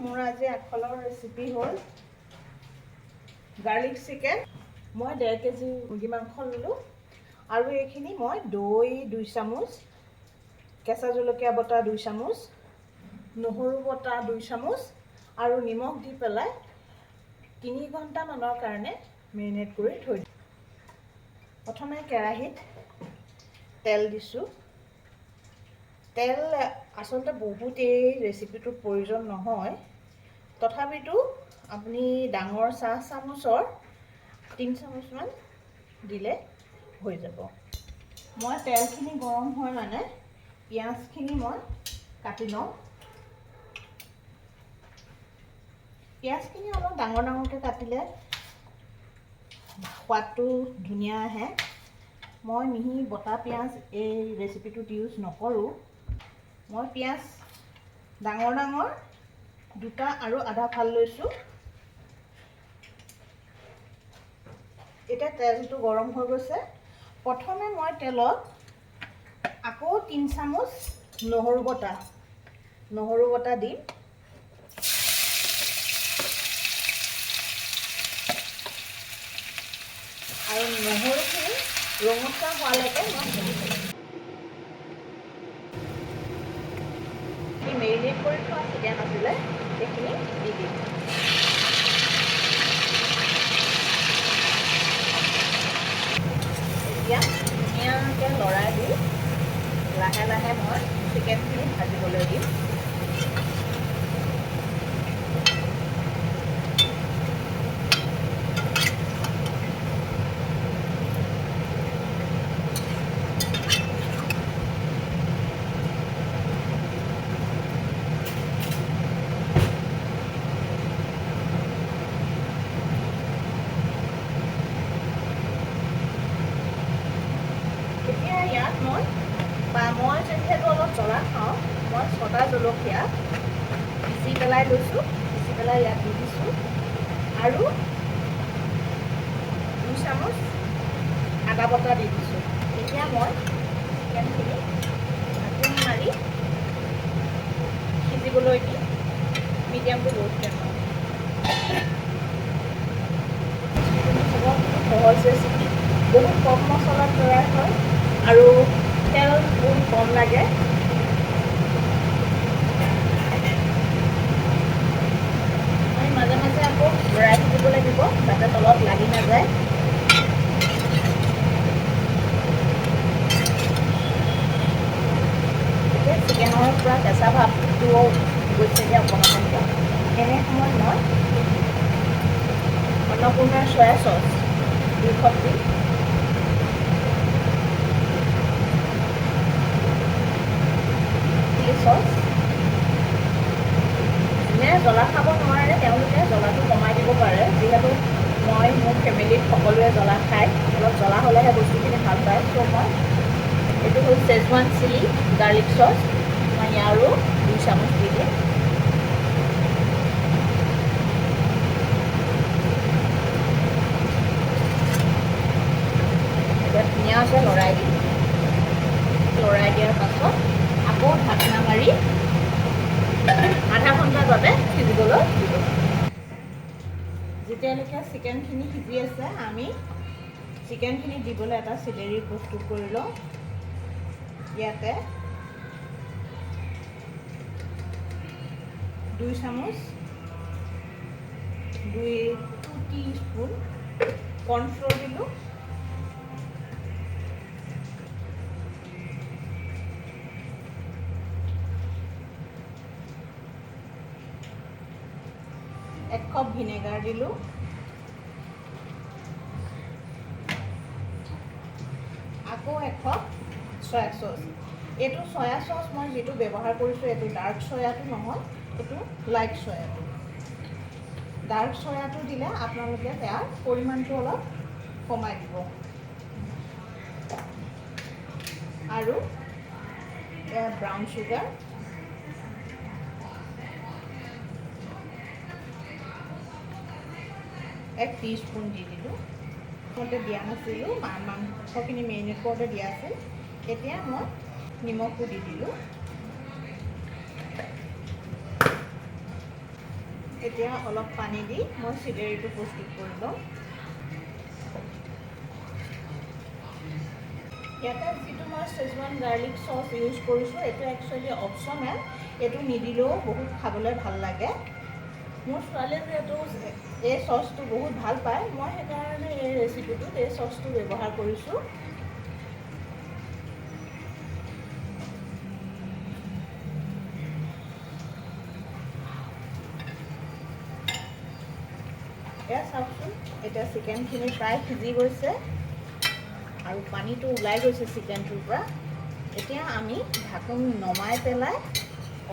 মোৰ আজি আগফালৰ ৰেচিপি হ'ল গাৰ্লিক চিকেন। মই 1.5 কেজি মুৰ্গী মাংস ল'লোঁ আৰু এইখিনি মই দৈ 2 চামুচ, কেঁচা জলকীয়া বটা 2 চামুচ, নহৰু বটা 2 চামুচ আৰু নিমখ দি পেলাই 3 ঘণ্টামানৰ কাৰণে মেৰিনেট কৰি থৈ দিওঁ। প্ৰথমে কেৰাহীত তেল দিছোঁ। তেল আচলতে বহুত এই ৰেচিপিটোৰ প্ৰয়োজন নহয়, তথাপিতো আপুনি ডাঙৰ চাহ চামুচৰ 3 চামুচমান দিলে হৈ যাব। মই তেলখিনি গৰম হয় মানে পিঁয়াজখিনি মই কাটি লওঁ। পিঁয়াজখিনি অলপ ডাঙৰ ডাঙৰকৈ কাটিলে সোৱাদটো ধুনীয়া আহে। মই মিহি বটা পিঁয়াজ এই ৰেচিপিটোত ইউজ নকৰোঁ। মই পিঁয়াজ ডাঙৰ ডাঙৰ 2টা আৰু আধা ফাল লৈছোঁ। এতিয়া তেলটো গৰম হৈ গৈছে। প্ৰথমে মই তেলত আকৌ 3 চামুচ নহৰু বটা দিম। আৰু নহৰুখিনি ৰঙচুৱা হোৱালৈকে মই ভাজি থাকিম। মেৰিনেট কৰি থোৱা চিকেন আছিলে সেইখিনি দি দিম। এতিয়া ধুনীয়াকৈ লৰাই দি লাহে লাহে মই চিকেনখিনি ভাজিবলৈ দিম। এতিয়া ইয়াত মই যিহেতু অলপ জ্বলা খাওঁ, মই 6টা জলকীয়া পিচি পেলাই লৈছোঁ। পিচি পেলাই ইয়াত দি দিছোঁ আৰু 2 চামুচ আদা বটা দি দিছোঁ। এতিয়া মই চিকেনখিনি ঢাকোন মাৰি সিজিবলৈ দি মিডিয়াম টু ল' ফ্লেমত। সহজ ৰেচিপি, বহুত কম মছলাত তৈয়াৰ হয় আৰু তেল বহুত কম লাগে। আমি মাজে মাজে আকৌ লৰাই থাকিব লাগিব যাতে তলত লাগি নাযায়। এতিয়া চিকেনৰ পৰা কেঁচা ভাৱটো গৈছেগৈ অকণমান। এনে সময়ত মই অন্নপূৰ্ণাৰ চয়া চচ 2 কাপ দিম। চচ যোনে জ্বলা খাব নোৱাৰে তেওঁলোকে জ্বলাটো কমাই দিব পাৰে, যিহেতু মোৰ ফেমিলিত সকলোৱে জ্বলা খায়। অলপ জ্বলা হ'লেহে বস্তুখিনি ভাল পায়। চ' মই এইটো হ'ল চেজৱান চিলি গাৰ্লিক চচ, মই ইয়াৰো 2 চামুচ দি দিম। এতিয়া ধুনীয়াকৈ লৰাই দিম। লৰাই দিয়াৰ পাছত আকৌ ঢাকনা মাৰি আধা ঘণ্টাৰ বাবে সিজিবলৈ দিব। যেতিয়ালৈকে চিকেনখিনি সিজি আছে, আমি চিকেনখিনি দিবলৈ এটা চিলেৰি প্ৰস্তুত কৰি লওঁ। ইয়াতে 2 চামুচ 2 টিস্পুন কৰ্ণফ্ল'ৰ দিলোঁ। এক কাপ ভিনেগাৰ দিলোঁ। আকৌ 1 কাপ চয়া চচ। এইটো চয়া চচ মই যিটো ব্যৱহাৰ কৰিছোঁ এইটো ডাৰ্ক চয়াটো নহয়, এইটো লাইট চয়াটো। ডাৰ্ক চয়াটো দিলে আপোনালোকে ইয়াৰ পৰিমাণটো অলপ কমাই দিব। আৰু এয়া ব্ৰাউন চুগাৰ, এক টিস্পুন দি দিলোঁ। মতে দিয়া নাছিলোঁ, মাংসখিনি মেৰিনেট কৰোঁতে দিয়া আছিল। এতিয়া মই নিমখো দি দিলোঁ। এতিয়া অলপ পানী দি মই চিলেৰীটো প্ৰস্তুত কৰি ল'ম। ইয়াতে যিটো মই চেজৱান গাৰ্লিক চচ ইউজ কৰিছোঁ, এইটো একচুৱেলি অপশ্যনেল, এইটো নিদিলেও বহুত খাবলৈ ভাল লাগে। মোৰ ছোৱালীয়ে যিহেতু এই চচটো বহুত ভাল পায়, মই সেইকাৰণে এই ৰেচিপিটোত এই চচটো ব্যৱহাৰ কৰিছোঁ। এয়া চাওকচোন, এতিয়া চিকেনখিনি প্ৰায় সিজি গৈছে আৰু পানীটো ওলাই গৈছে চিকেনটোৰ পৰা। এতিয়া আমি ঢাকোন নমাই পেলাই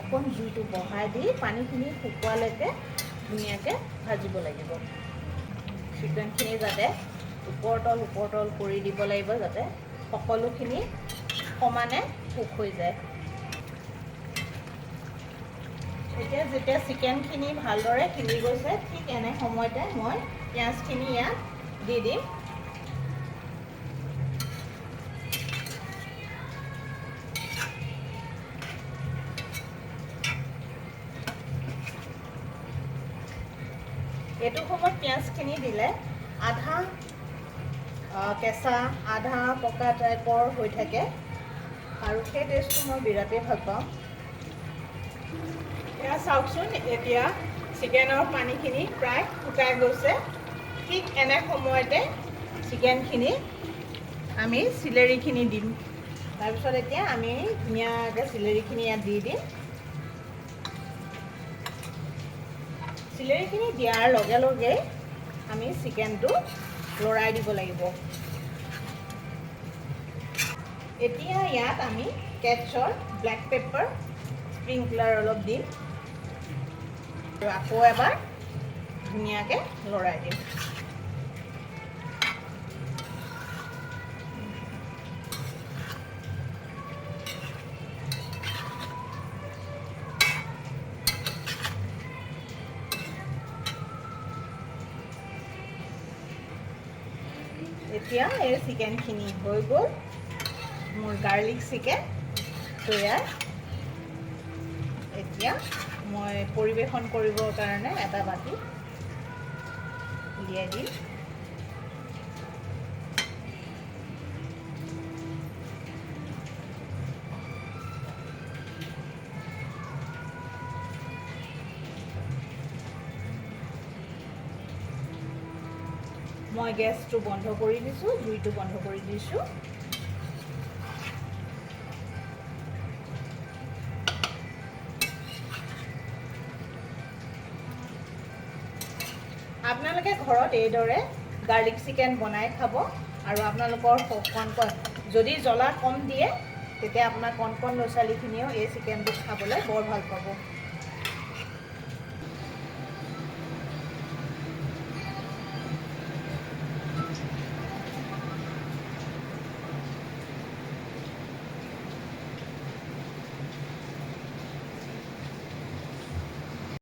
অকণ জুইটো বঢ়াই দি পানীখিনি শুকোৱালৈকে ধুনীয়াকৈ ভাজিব লাগিব। চিকেনখিনি যাতে ওপৰ তল কৰি দিব লাগিব, যাতে সকলোখিনি সমানে কুক হৈ যায়। এতিয়া যেতিয়া চিকেনখিনি ভালদৰে সিজি গৈছে, ঠিক এনে সময়তে মই পিঁয়াজখিনি ইয়াত দি দিম। এইটো সময়ত পিঁয়াজখিনি দিলে আধা কেঁচা আধা পকা টাইপৰ হৈ থাকে আৰু সেই টেষ্টটো মই বিৰাটেই ভাল পাওঁ। এয়া চাওকচোন, এতিয়া চিকেনৰ পানীখিনি প্ৰায় শুকাই গৈছে। ঠিক এনে সময়তে চিকেনখিনি আমি চিলেৰীখিনি দিম। তাৰপিছত এতিয়া আমি ধুনীয়াকৈ চিলেৰীখিনি ইয়াত দি দিম। চিলেৰীখিনি দিয়াৰ লগে লগে আমি চিকেনটো লৰাই দিব লাগিব। এতিয়া ইয়াত আমি কেটচৰ ব্লেক পেপাৰ স্প্ৰিংকলাৰ অলপ দিম আৰু আকৌ এবাৰ ধুনীয়াকৈ লৰাই দিম। এতিয়া এই চিকেনখিনি হৈ গ'ল, মোৰ গাৰ্লিক চিকেন তৈয়াৰ। এতিয়া মই পৰিৱেশন কৰিবৰ কাৰণে এটা বাটি উলিয়াই দিম। মই গেছটো বন্ধ কৰি দিছোঁ, জুইটো বন্ধ কৰি দিছোঁ। আপোনালোকে ঘৰত এইদৰে গাৰ্লিক চিকেন বনাই খাব আৰু আপোনালোকৰ যদি জ্বলা কম দিয়ে, তেতিয়া আপোনাৰ কণ ল'ৰা ছোৱালীখিনিয়েও এই চিকেনটো খাবলৈ বৰ ভাল পাব।